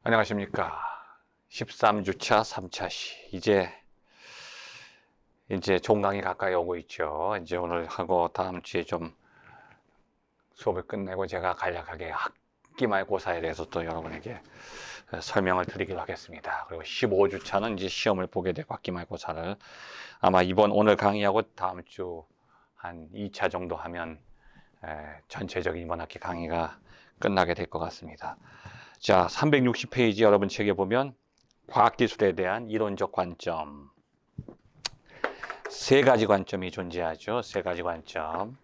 안녕하십니까. 13주차 3차시. 이제 종강이 가까이 오고 있죠. 이제 오늘 하고 다음 주에 좀 수업을 끝내고 제가 간략하게 학기말고사에 대해서 또 여러분에게 설명을 드리기로 하겠습니다. 그리고 15주차는 이제 시험을 보게 되고 학기말고사를 아마 오늘 강의하고 다음 주 한 2차 정도 하면 전체적인 이번 학기 강의가 끝나게 될 것 같습니다. 자, 360페이지 여러분 책에 보면 과학기술에 대한 이론적 관점, 세 가지 관점이 존재하죠. 세 가지 관점.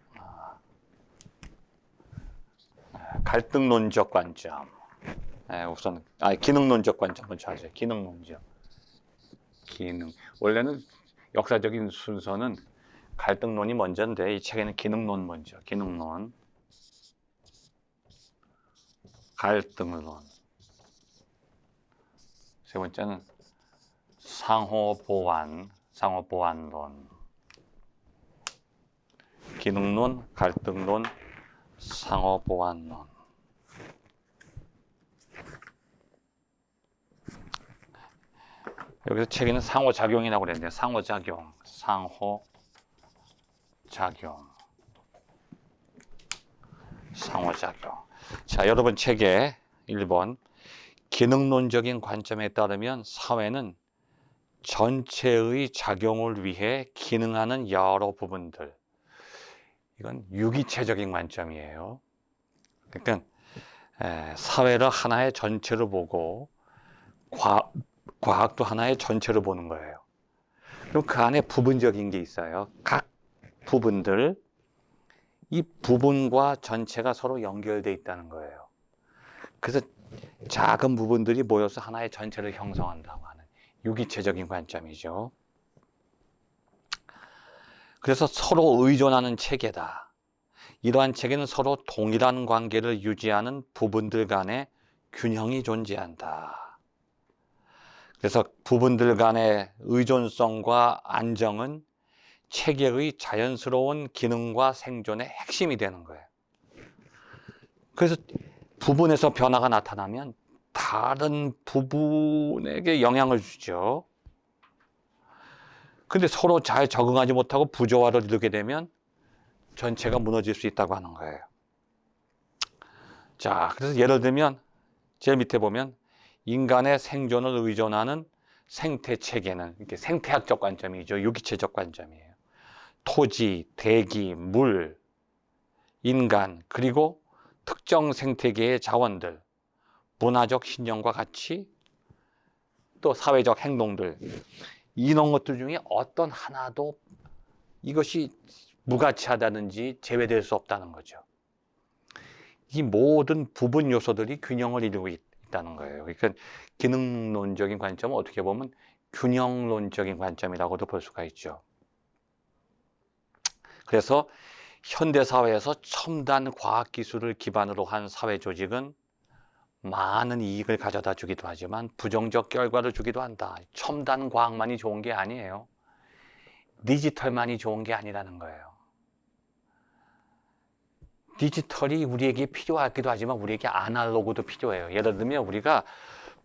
갈등론적 관점. 우선 기능론적 관점 먼저 하죠. 기능론적. 원래는 역사적인 순서는 갈등론이 먼저인데 이 책에는 기능론 먼저. 기능론. 갈등론. 세 번째는 상호보완론. 기능론, 갈등론, 상호보완론. 여기서 책에는 상호작용이라고 그랬는데 상호작용. 자, 여러분 책에 1번 기능론적인 관점에 따르면 사회는 전체의 작용을 위해 기능하는 여러 부분들. 이건 유기체적인 관점이에요. 그러니까 사회를 하나의 전체로 보고 과학도 하나의 전체로 보는 거예요. 그럼 그 안에 부분적인 게 있어요. 각 부분들, 이 부분과 전체가 서로 연결되어 있다는 거예요. 그래서 작은 부분들이 모여서 하나의 전체를 형성한다고 하는 유기체적인 관점이죠. 그래서 서로 의존하는 체계다. 이러한 체계는 서로 동일한 관계를 유지하는 부분들 간의 균형이 존재한다. 그래서 부분들 간의 의존성과 안정은 체계의 자연스러운 기능과 생존의 핵심이 되는 거예요. 그래서 부분에서 변화가 나타나면 다른 부분에게 영향을 주죠. 근데 서로 잘 적응하지 못하고 부조화를 이루게 되면 전체가 무너질 수 있다고 하는 거예요. 자, 그래서 예를 들면 제일 밑에 보면 인간의 생존을 의존하는 생태 체계는 이렇게 생태학적 관점이죠. 유기체적 관점이에요. 토지, 대기, 물, 인간, 그리고 특정 생태계의 자원들, 문화적 신념과 가치, 또 사회적 행동들, 이런 것들 중에 어떤 하나도 이것이 무가치하다든지 제외될 수 없다는 거죠. 이 모든 부분 요소들이 균형을 이루고 있다는 거예요. 그러니까 기능론적인 관점은 어떻게 보면 균형론적인 관점이라고도 볼 수가 있죠. 그래서 현대사회에서 첨단 과학기술을 기반으로 한 사회조직은 많은 이익을 가져다 주기도 하지만 부정적 결과를 주기도 한다. 첨단 과학만이 좋은 게 아니에요. 디지털만이 좋은 게 아니라는 거예요. 디지털이 우리에게 필요하기도 하지만 우리에게 아날로그도 필요해요. 예를 들면 우리가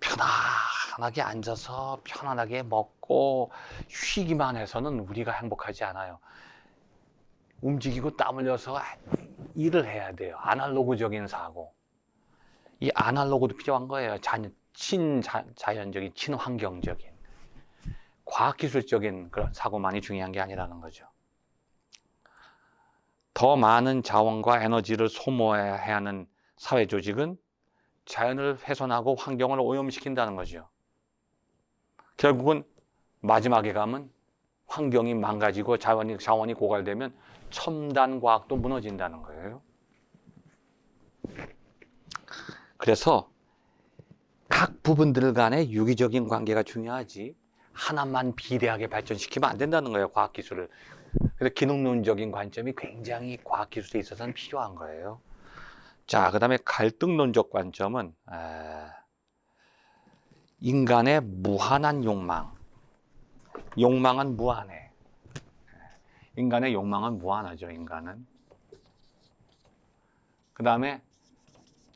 편안하게 앉아서 편안하게 먹고 쉬기만 해서는 우리가 행복하지 않아요. 움직이고 땀 흘려서 일을 해야 돼요. 아날로그적인 사고. 이 아날로그도 필요한 거예요. 친자연적인, 친환경적인, 과학기술적인 그런 사고만이 중요한 게 아니라는 거죠. 더 많은 자원과 에너지를 소모해야 하는 사회조직은 자연을 훼손하고 환경을 오염시킨다는 거죠. 결국은 마지막에 가면 환경이 망가지고 자원이 고갈되면 첨단 과학도 무너진다는 거예요. 그래서 각 부분들 간의 유기적인 관계가 중요하지 하나만 비대하게 발전시키면 안 된다는 거예요. 과학기술을. 그래서 기능론적인 관점이 굉장히 과학기술에 있어서는 필요한 거예요. 자, 그 다음에 갈등론적 관점은 인간의 무한한 욕망은 무한해. 인간의 욕망은 무한하죠. 인간은. 그 다음에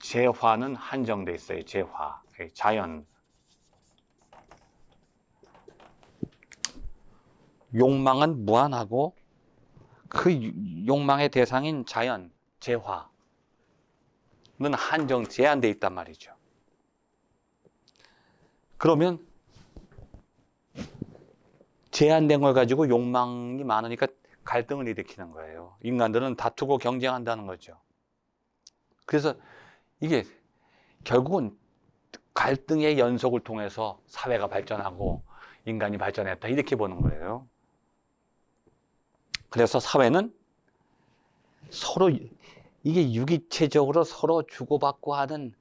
재화는 한정돼 있어요. 재화. 자연. 욕망은 무한하고 그 욕망의 대상인 자연, 재화는 제한되어 있단 말이죠. 그러면 제한된 걸 가지고 욕망이 많으니까 갈등을 일으키는 거예요. 인간들은 다투고 경쟁한다는 거죠. 그래서 이게 결국은 갈등의 연속을 통해서 사회가 발전하고 인간이 발전했다, 이렇게 보는 거예요. 그래서 사회는 서로, 이게 유기체적으로 서로 주고받고 하는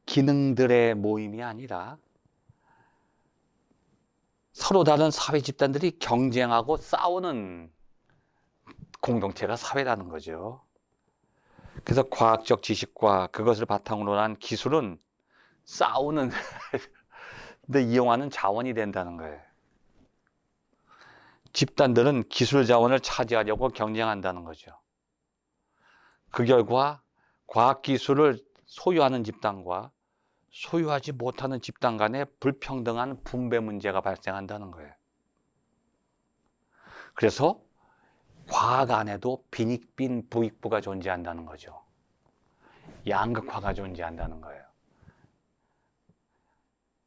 기능들의 모임이 아니라 서로 다른 사회 집단들이 경쟁하고 싸우는 공동체가 사회라는 거죠. 그래서 과학적 지식과 그것을 바탕으로 한 기술은 싸우는 데 이용하는 자원이 된다는 거예요. 집단들은 기술 자원을 차지하려고 경쟁한다는 거죠. 그 결과 과학기술을 소유하는 집단과 소유하지 못하는 집단 간의 불평등한 분배 문제가 발생한다는 거예요. 그래서 과학 안에도 빈익빈 부익부가 존재한다는 거죠. 양극화가 존재한다는 거예요.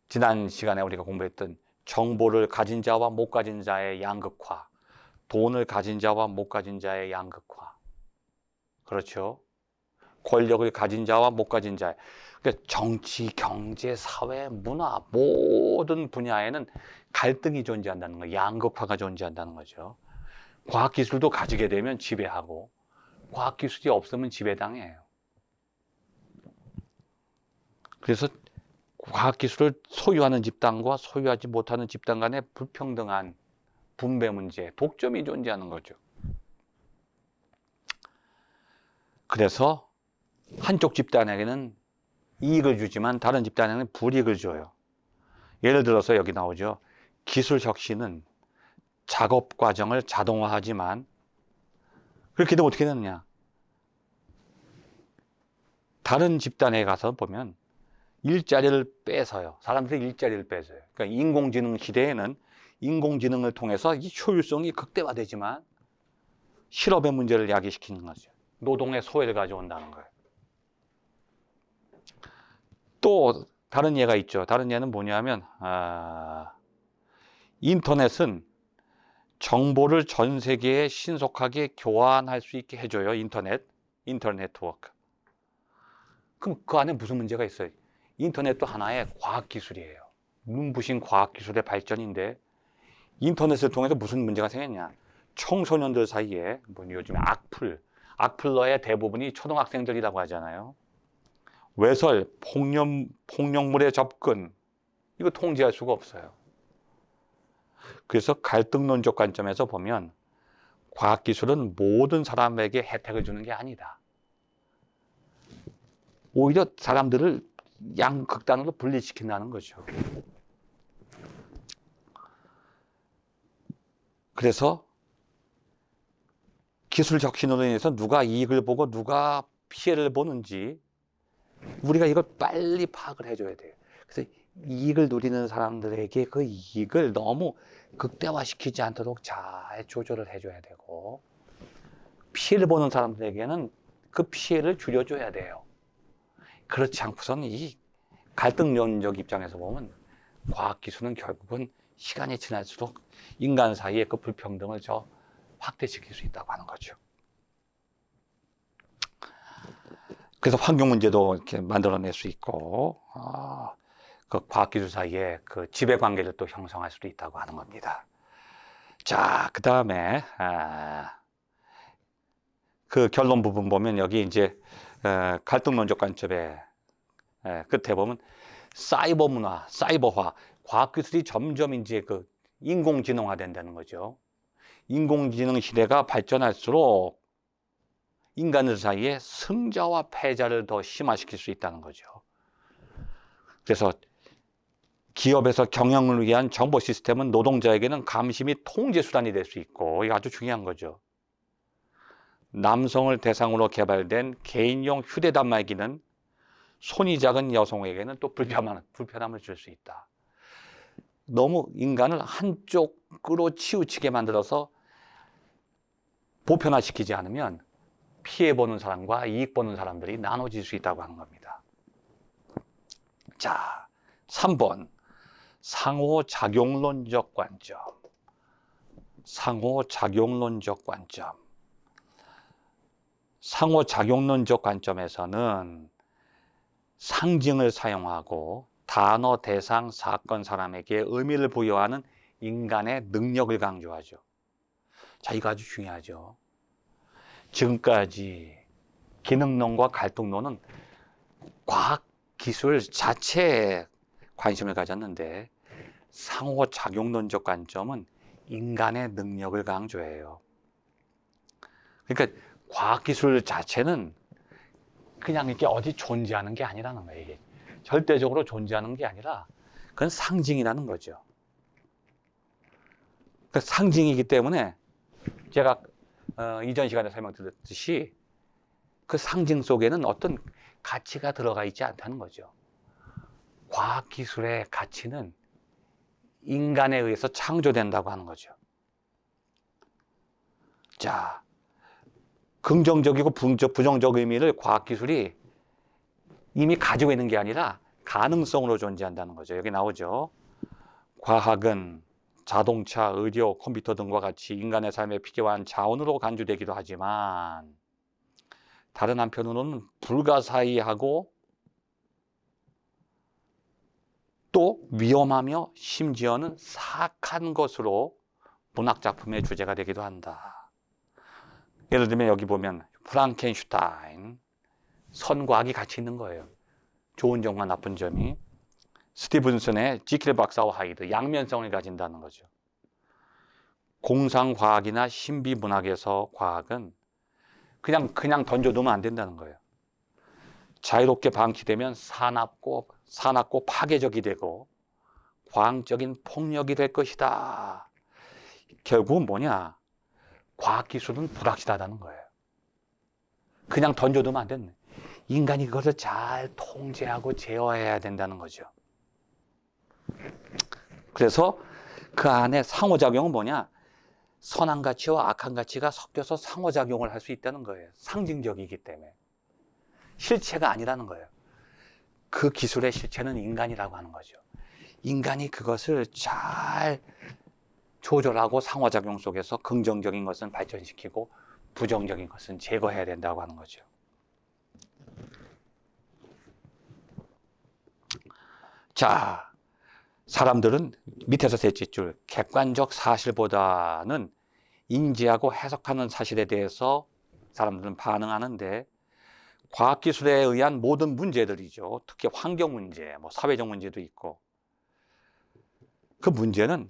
지난 시간에 우리가 공부했던 정보를 가진 자와 못 가진 자의 양극화, 돈을 가진 자와 못 가진 자의 양극화, 그렇죠? 권력을 가진 자와 못 가진 자의, 그러니까 정치, 경제, 사회, 문화 모든 분야에는 갈등이 존재한다는 거예요. 양극화가 존재한다는 거죠. 과학기술도 가지게 되면 지배하고 과학기술이 없으면 지배당해요. 그래서 과학기술을 소유하는 집단과 소유하지 못하는 집단 간의 불평등한 분배 문제, 독점이 존재하는 거죠. 그래서 한쪽 집단에게는 이익을 주지만 다른 집단에게는 불이익을 줘요. 예를 들어서 여기 나오죠. 기술 혁신은 작업 과정을 자동화하지만 그렇게 되면 어떻게 되느냐? 다른 집단에 가서 보면 일자리를 뺏어요. 사람들이 일자리를 뺏어요. 그러니까 인공지능 시대에는 인공지능을 통해서 이 효율성이 극대화되지만 실업의 문제를 야기시키는 거죠. 노동의 소외를 가져온다는 거예요. 또 다른 예가 있죠. 다른 예는 뭐냐면 인터넷은 정보를 전 세계에 신속하게 교환할 수 있게 해줘요. 인터넷 네트워크. 그럼 그 안에 무슨 문제가 있어요? 인터넷도 하나의 과학기술이에요. 눈부신 과학기술의 발전인데 인터넷을 통해서 무슨 문제가 생겼냐? 청소년들 사이에 뭐 요즘에 악플러의 대부분이 초등학생들이라고 하잖아요. 외설, 폭력물의 접근, 이거 통제할 수가 없어요. 그래서 갈등론적 관점에서 보면 과학기술은 모든 사람에게 혜택을 주는 게 아니다. 오히려 사람들을 양극단으로 분리시킨다는 거죠. 그래서 기술 혁신으로 인해서 누가 이익을 보고 누가 피해를 보는지 우리가 이걸 빨리 파악을 해줘야 돼요. 그래서 이익을 누리는 사람들에게 그 이익을 너무 극대화시키지 않도록 잘 조절을 해줘야 되고 피해를 보는 사람들에게는 그 피해를 줄여줘야 돼요. 그렇지 않고서는 이 갈등론적 입장에서 보면 과학기술은 결국은 시간이 지날수록 인간 사이의 그 불평등을 확대시킬 수 있다고 하는 거죠. 그래서 환경 문제도 이렇게 만들어낼 수 있고, 그 과학기술 사이에 그 지배 관계를 또 형성할 수도 있다고 하는 겁니다. 자, 그 다음에, 그 결론 부분 보면 여기 이제, 갈등론적 관점의 끝에 보면 사이버 문화, 사이버화, 과학기술이 점점 이제 그 인공지능화 된다는 거죠. 인공지능 시대가 발전할수록 인간들 사이에 승자와 패자를 더 심화시킬 수 있다는 거죠. 그래서 기업에서 경영을 위한 정보 시스템은 노동자에게는 감시 및 통제 수단이 될 수 있고, 이게 아주 중요한 거죠. 남성을 대상으로 개발된 개인용 휴대 단말기는 손이 작은 여성에게는 또 불편함을 줄 수 있다. 너무 인간을 한쪽으로 치우치게 만들어서 보편화시키지 않으면 피해보는 사람과 이익보는 사람들이 나눠질 수 있다고 하는 겁니다. 자, 3번 상호작용론적 관점. 상호작용론적 관점. 상호작용론적 관점에서는 상징을 사용하고 단어, 대상, 사건, 사람에게 의미를 부여하는 인간의 능력을 강조하죠. 자, 이거 아주 중요하죠. 지금까지 기능론과 갈등론은 과학 기술 자체에 관심을 가졌는데 상호작용론적 관점은 인간의 능력을 강조해요. 그러니까 과학 기술 자체는 그냥 이렇게 어디 존재하는 게 아니라는 거예요. 이게 절대적으로 존재하는 게 아니라 그건 상징이라는 거죠. 그러니까 상징이기 때문에 제가 이전 시간에 설명드렸듯이 그 상징 속에는 어떤 가치가 들어가 있지 않다는 거죠. 과학기술의 가치는 인간에 의해서 창조된다고 하는 거죠. 자, 긍정적이고 부정적 의미를 과학기술이 이미 가지고 있는 게 아니라 가능성으로 존재한다는 거죠. 여기 나오죠. 과학은 자동차, 의료, 컴퓨터 등과 같이 인간의 삶에 필요한 자원으로 간주되기도 하지만 다른 한편으로는 불가사의하고 또 위험하며 심지어는 사악한 것으로 문학작품의 주제가 되기도 한다. 예를 들면 여기 보면 프랑켄슈타인, 선과학이 같이 있는 거예요. 좋은 점과 나쁜 점이. 스티븐슨의 지킬 박사와 하이드, 양면성을 가진다는 거죠. 공상과학이나 신비문학에서 과학은 그냥 던져두면 안 된다는 거예요. 자유롭게 방치되면 사납고 파괴적이 되고 과학적인 폭력이 될 것이다. 결국은 뭐냐? 과학기술은 불확실하다는 거예요. 그냥 던져두면 안 된다. 인간이 그것을 잘 통제하고 제어해야 된다는 거죠. 그래서 그 안에 상호작용은 뭐냐? 선한 가치와 악한 가치가 섞여서 상호작용을 할 수 있다는 거예요. 상징적이기 때문에. 실체가 아니라는 거예요. 그 기술의 실체는 인간이라고 하는 거죠. 인간이 그것을 잘 조절하고 상호작용 속에서 긍정적인 것은 발전시키고 부정적인 것은 제거해야 된다고 하는 거죠. 자, 사람들은 밑에서 셋째 줄 객관적 사실보다는 인지하고 해석하는 사실에 대해서 사람들은 반응하는데 과학기술에 의한 모든 문제들이죠. 특히 환경 문제, 사회적 문제도 있고 그 문제는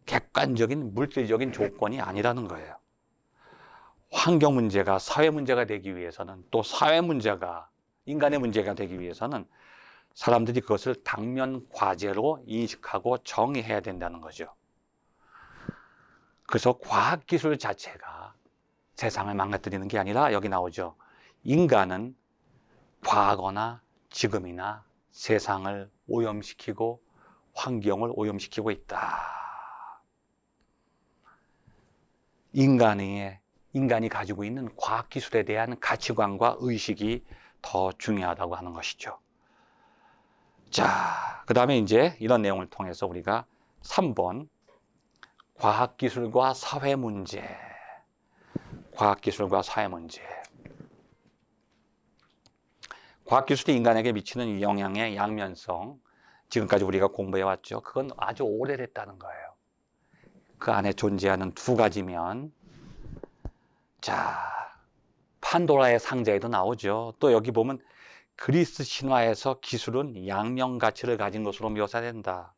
객관적인 물질적인 조건이 아니라는 거예요. 환경 문제가 사회 문제가 되기 위해서는 또 사회 문제가 인간의 문제가 되기 위해서는 사람들이 그것을 당면 과제로 인식하고 정의해야 된다는 거죠. 그래서 과학기술 자체가 세상을 망가뜨리는 게 아니라 여기 나오죠. 인간은 과거나 지금이나 세상을 오염시키고 환경을 오염시키고 있다. 인간이 가지고 있는 과학기술에 대한 가치관과 의식이 더 중요하다고 하는 것이죠. 자, 그 다음에 이제 이런 내용을 통해서 우리가 3번 과학기술과 사회문제. 과학기술과 사회문제. 과학기술이 인간에게 미치는 영향의 양면성, 지금까지 우리가 공부해왔죠. 그건 아주 오래됐다는 거예요. 그 안에 존재하는 두 가지면, 자, 판도라의 상자에도 나오죠. 또 여기 보면 그리스 신화에서 기술은 양면 가치를 가진 것으로 묘사된다.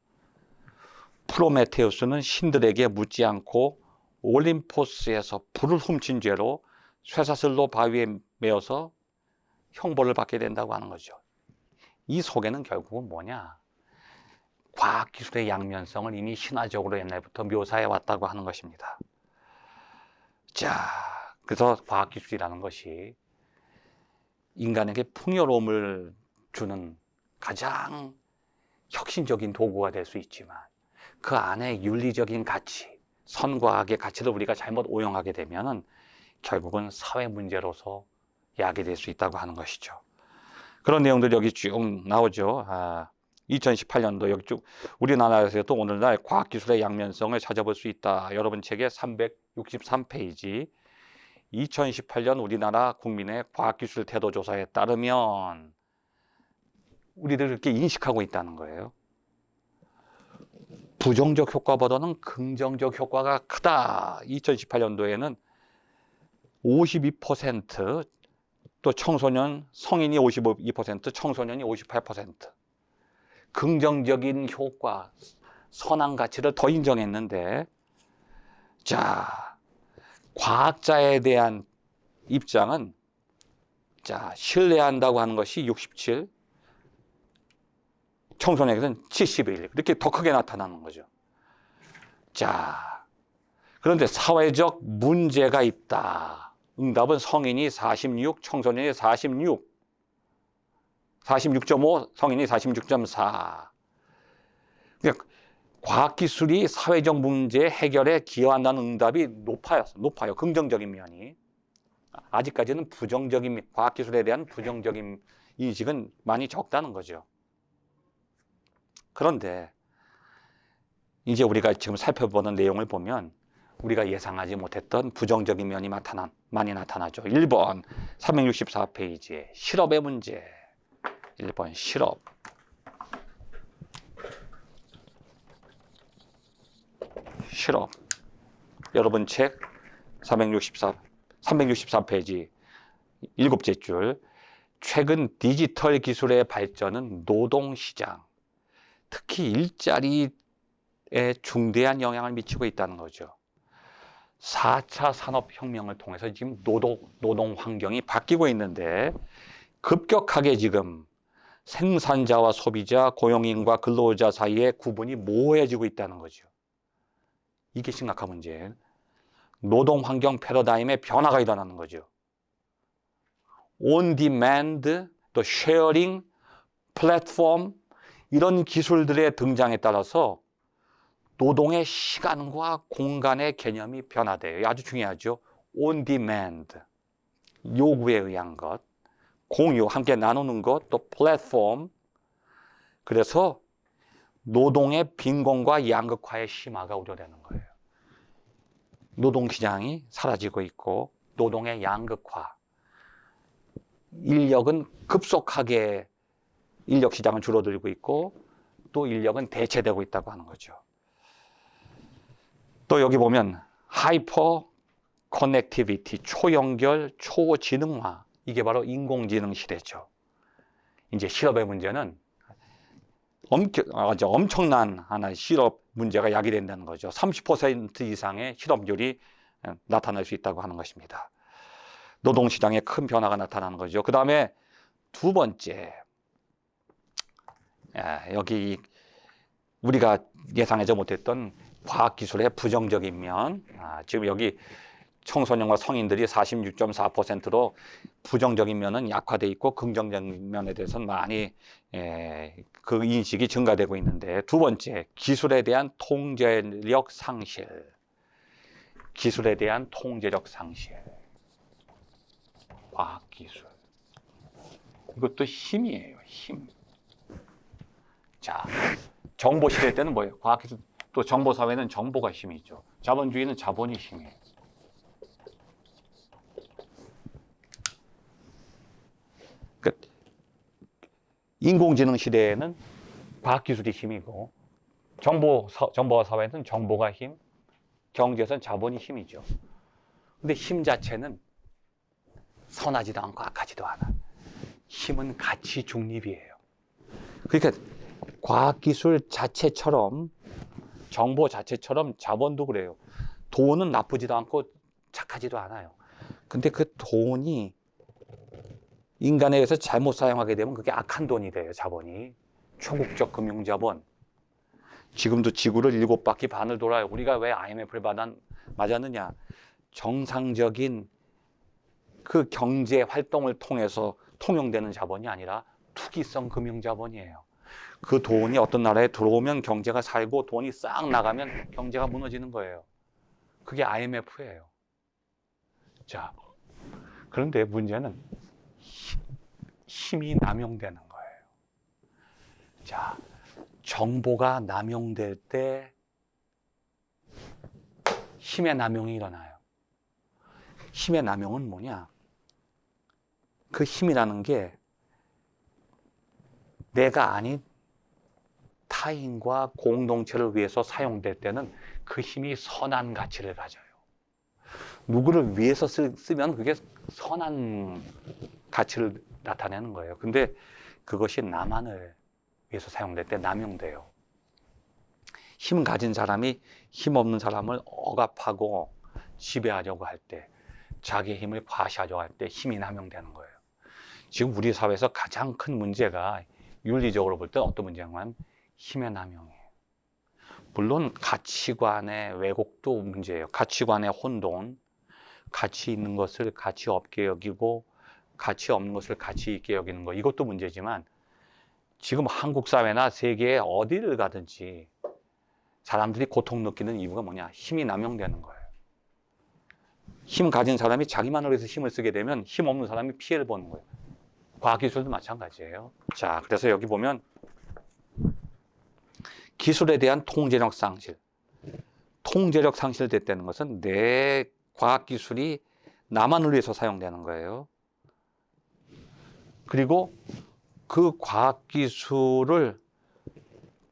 프로메테우스는 신들에게 묻지 않고 올림포스에서 불을 훔친 죄로 쇠사슬로 바위에 메어서 형벌을 받게 된다고 하는 거죠. 이 속에는 결국은 뭐냐? 과학기술의 양면성을 이미 신화적으로 옛날부터 묘사해 왔다고 하는 것입니다. 자, 그래서 과학기술이라는 것이 인간에게 풍요로움을 주는 가장 혁신적인 도구가 될 수 있지만 그 안에 윤리적인 가치, 선과 악의 가치를 우리가 잘못 오용하게 되면은 결국은 사회 문제로서 야기될 수 있다고 하는 것이죠. 그런 내용들이 여기 쭉 나오죠. 2018년도 여기 쭉 우리나라에서도 오늘날 과학기술의 양면성을 찾아볼 수 있다. 여러분 책의 363페이지 2018년 우리나라 국민의 과학기술 태도조사에 따르면 우리들 이렇게 인식하고 있다는 거예요. 부정적 효과보다는 긍정적 효과가 크다. 2018년도에는 52%, 또 청소년, 성인이 52%, 청소년이 58%. 긍정적인 효과, 선한 가치를 더 인정했는데, 자, 과학자에 대한 입장은, 자, 신뢰한다고 하는 것이 67, 청소년에게는 71, 이렇게 더 크게 나타나는 거죠. 자, 그런데 사회적 문제가 있다. 응답은 성인이 46, 청소년이 46, 46.5, 성인이 46.4. 그러니까 과학기술이 사회적 문제 해결에 기여한다는 응답이 높아요. 긍정적인 면이. 아직까지는 과학기술에 대한 부정적인 인식은 많이 적다는 거죠. 그런데 이제 우리가 지금 살펴보는 내용을 보면 우리가 예상하지 못했던 부정적인 면이 많이 나타나죠. 1번 364페이지에 실업의 문제. 1번 실업. 여러분 책 364페이지 7째 줄. 최근 디지털 기술의 발전은 노동시장, 특히 일자리에 중대한 영향을 미치고 있다는 거죠. 4차 산업혁명을 통해서 지금 노동 환경이 바뀌고 있는데 급격하게 지금 생산자와 소비자, 고용인과 근로자 사이의 구분이 모호해지고 있다는 거죠. 이게 심각한 문제예요. 노동 환경 패러다임의 변화가 일어나는 거죠. On demand, 또 쉐어링, 플랫폼 이런 기술들의 등장에 따라서 노동의 시간과 공간의 개념이 변화돼요. 아주 중요하죠. On demand, 요구에 의한 것, 공유, 함께 나누는 것, 또 플랫폼. 그래서 노동의 빈곤과 양극화의 심화가 우려되는 거예요. 노동시장이 사라지고 있고 노동의 양극화, 인력은 급속하게 인력시장은 줄어들고 있고 또 인력은 대체되고 있다고 하는 거죠. 또 여기 보면 하이퍼 커넥티비티, 초연결, 초지능화, 이게 바로 인공지능 시대죠. 이제 실업의 문제는 엄청난 하나의 실업 문제가 야기된다는 거죠. 30% 이상의 실업률이 나타날 수 있다고 하는 것입니다. 노동시장에 큰 변화가 나타나는 거죠. 그 다음에 두 번째, 여기 우리가 예상하지 못했던 과학기술의 부정적인 면, 지금 여기 청소년과 성인들이 46.4%로 부정적인 면은 약화되어 있고 긍정적인 면에 대해서는 많이 그 인식이 증가되고 있는데, 두 번째, 기술에 대한 통제력 상실. 기술에 대한 통제력 상실. 과학기술. 이것도 힘이에요, 힘. 자, 정보 시대 때는 뭐예요? 과학기술, 또 정보사회는 정보가 힘이죠. 자본주의는 자본이 힘이에요. 인공지능 시대에는 과학기술이 힘이고 정보화 사회는 정보가 힘, 경제에서는 자본이 힘이죠. 근데 힘 자체는 선하지도 않고 악하지도 않아. 힘은 가치 중립이에요. 그러니까 과학기술 자체처럼, 정보 자체처럼 자본도 그래요. 돈은 나쁘지도 않고 착하지도 않아요. 근데 그 돈이 인간에 의해서 잘못 사용하게 되면 그게 악한 돈이 돼요, 자본이. 초국적 금융자본. 지금도 지구를 7바퀴 반을 돌아요. 우리가 왜 IMF를 맞았느냐? 정상적인 그 경제 활동을 통해서 통용되는 자본이 아니라 투기성 금융자본이에요. 그 돈이 어떤 나라에 들어오면 경제가 살고 돈이 싹 나가면 경제가 무너지는 거예요. 그게 IMF예요. 자, 그런데 문제는 힘이 남용되는 거예요. 자, 정보가 남용될 때 힘의 남용이 일어나요. 힘의 남용은 뭐냐? 그 힘이라는 게 내가 아닌 타인과 공동체를 위해서 사용될 때는 그 힘이 선한 가치를 가져요. 누구를 위해서 쓰면 그게 선한 가치를 나타내는 거예요. 근데 그것이 나만을 위해서 사용될 때 남용돼요. 힘 가진 사람이 힘 없는 사람을 억압하고 지배하려고 할 때, 자기의 힘을 과시하려고 할 때 힘이 남용되는 거예요. 지금 우리 사회에서 가장 큰 문제가 윤리적으로 볼 때 어떤 문제냐면 힘의 남용이에요. 물론 가치관의 왜곡도 문제예요. 가치관의 혼돈, 가치 있는 것을 가치 없게 여기고 가치 없는 것을 가치 있게 여기는 거, 이것도 문제지만 지금 한국 사회나 세계에 어디를 가든지 사람들이 고통 느끼는 이유가 뭐냐? 힘이 남용되는 거예요. 힘 가진 사람이 자기만을 위해서 힘을 쓰게 되면 힘 없는 사람이 피해를 보는 거예요. 과학기술도 마찬가지예요. 자, 그래서 여기 보면 기술에 대한 통제력 상실. 통제력 상실됐다는 것은 내 과학기술이 나만을 위해서 사용되는 거예요. 그리고 그 과학기술을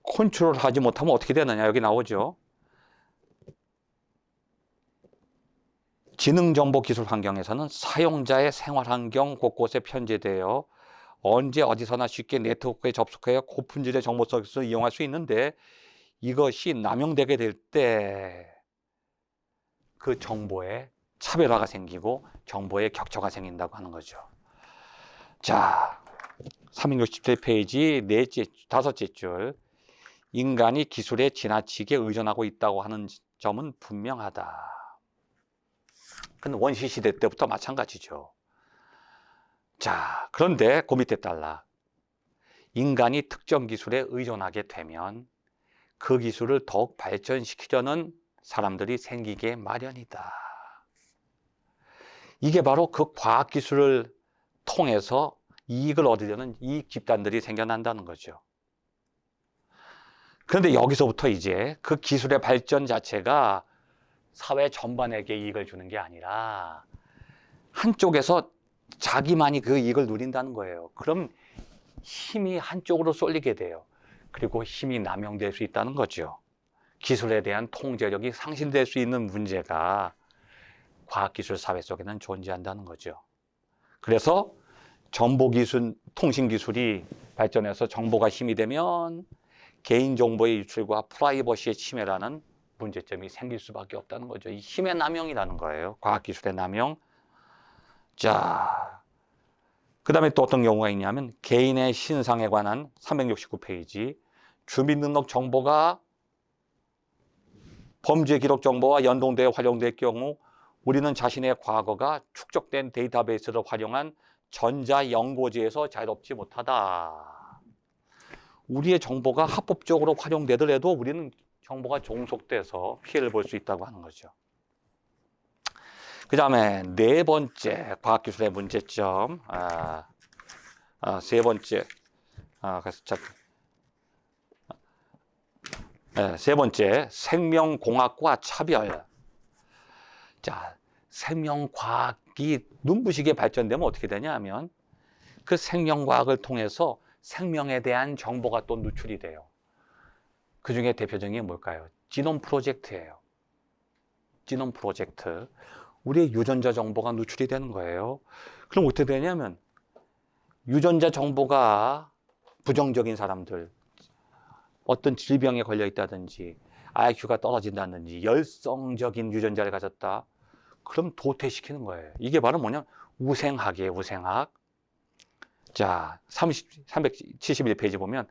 컨트롤하지 못하면 어떻게 되느냐? 여기 나오죠. 지능정보기술 환경에서는 사용자의 생활환경 곳곳에 편제되어 언제 어디서나 쉽게 네트워크에 접속하여 고품질의 정보 서비스를 이용할 수 있는데 이것이 남용되게 될 때 그 정보에 차별화가 생기고 정보에 격차가 생긴다고 하는 거죠. 자, 367페이지 다섯째 줄. 인간이 기술에 지나치게 의존하고 있다고 하는 점은 분명하다. 그건 원시 시대 때부터 마찬가지죠. 자, 그런데 그 밑에 달라. 인간이 특정 기술에 의존하게 되면 그 기술을 더욱 발전시키려는 사람들이 생기게 마련이다. 이게 바로 그 과학기술을 통해서 이익을 얻으려는 이익 집단들이 생겨난다는 거죠. 그런데 여기서부터 이제 그 기술의 발전 자체가 사회 전반에게 이익을 주는 게 아니라 한쪽에서 자기만이 그 이익을 누린다는 거예요. 그럼 힘이 한쪽으로 쏠리게 돼요. 그리고 힘이 남용될 수 있다는 거죠. 기술에 대한 통제력이 상실될 수 있는 문제가 과학기술 사회 속에는 존재한다는 거죠. 그래서 정보기술, 통신기술이 발전해서 정보가 힘이 되면 개인정보의 유출과 프라이버시의 침해라는 문제점이 생길 수밖에 없다는 거죠. 이 힘의 남용이라는 거예요. 과학기술의 남용. 자, 그 다음에 또 어떤 경우가 있냐면 개인의 신상에 관한 369페이지. 주민등록 정보가 범죄 기록 정보와 연동되어 활용될 경우 우리는 자신의 과거가 축적된 데이터베이스를 활용한 전자연고지에서 자유롭지 못하다. 우리의 정보가 합법적으로 활용되더라도 우리는 정보가 종속돼서 피해를 볼 수 있다고 하는 거죠. 그 다음에 네 번째 과학기술의 문제점, 세 번째, 세 번째 생명공학과 차별. 자, 생명과학이 눈부시게 발전되면 어떻게 되냐 하면 그 생명과학을 통해서 생명에 대한 정보가 또 누출이 돼요. 그 중에 대표적인 게 뭘까요? 지놈 프로젝트예요. 지놈 프로젝트. 우리의 유전자 정보가 누출이 되는 거예요. 그럼 어떻게 되냐면 유전자 정보가 부정적인 사람들, 어떤 질병에 걸려 있다든지 IQ가 떨어진다든지 열성적인 유전자를 가졌다. 그럼 도태시키는 거예요. 이게 바로 뭐냐? 우생학이에요. 우생학. 자, 371페이지 보면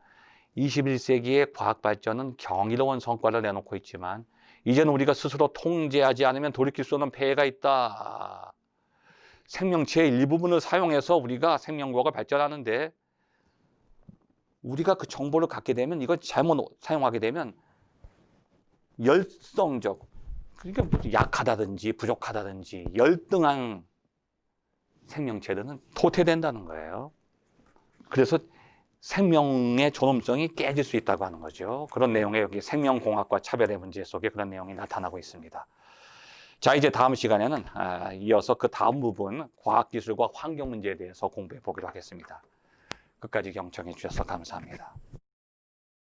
21세기의 과학 발전은 경이로운 성과를 내놓고 있지만 이제는 우리가 스스로 통제하지 않으면 돌이킬 수 없는 폐해가 있다. 생명체의 일부분을 사용해서 우리가 생명과학을 발전하는데 우리가 그 정보를 갖게 되면 이걸 잘못 사용하게 되면 열성적, 그러니까 뭐 약하다든지 부족하다든지 열등한 생명체들은 도태된다는 거예요. 그래서 생명의 존엄성이 깨질 수 있다고 하는 거죠. 그런 내용의 여기 생명공학과 차별의 문제 속에 그런 내용이 나타나고 있습니다. 자, 이제 다음 시간에는 이어서 그 다음 부분 과학기술과 환경 문제에 대해서 공부해 보기로 하겠습니다. 끝까지 경청해 주셔서 감사합니다.